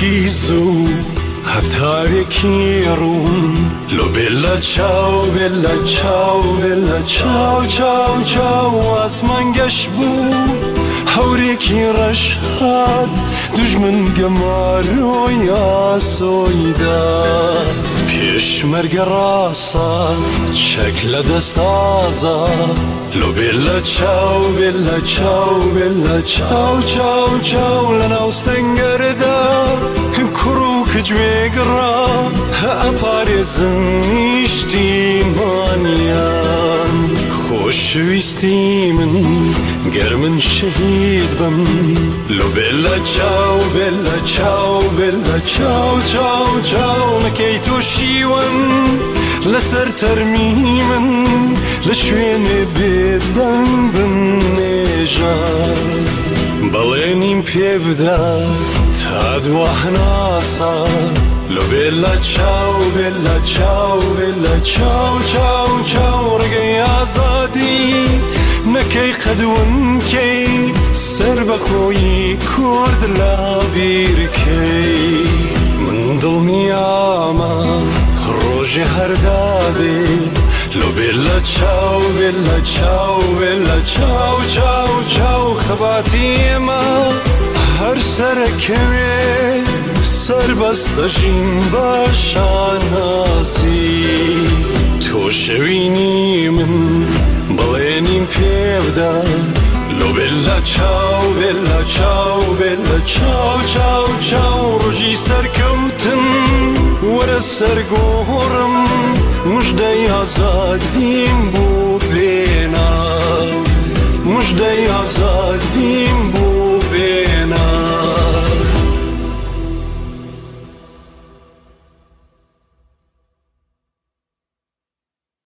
هەرچی زوو هەتاوێکی ڕوون لۆ بێلە چاو بێلە چاو بێلە چاو چاو چاو ئاسمان گەشت بوو هەورێکی ڕەش هات دوژمن گەمارۆی ئاسۆیدا پێشمەرگە ڕاستە چەک لە دەست ئازا لۆ بێلە چاو بێلە چاو بێلە چاو چاو چاو لەناو سەنگەردا کوڕ و کجوێگڕا ئەپارێزن نیشتیمانیان خۆشەویستی من گەر من شەهید بم لۆ بێلە چاو بێلە چاو بێلە چاو چاو چاو نەکەی تۆ شیوەن لەسەر تەرمی من لە شوێنێ بێدەنگ بنێژە بەڵێنیم پێ بدە تا دوا هەناسە لۆ بێلە چاو بێلە چاو بێلە چاو چاو چاو ڕێگەی ئازادی نەکەی قەدونکەی سەر بەخۆیی کورد لە بیرکەی من دڵنیامە ڕۆژێ هەردادێ لۆ بێلە چاو بێلە چاو بێلە چاو چاو چاو خەباتی ئێمە هەر سەرەکەوێ سەربەستەژین بە شانازی تۆ شەوینی من بڵێنیم پێ بدە لۆ بێلە چاو بێلە چاو بێلە چاو چاو چاو ڕۆژی سەرکەوتن وەرە سەرگۆڕم موژدەی ئازادیم بۆ بێنا موژدەی ئازادیم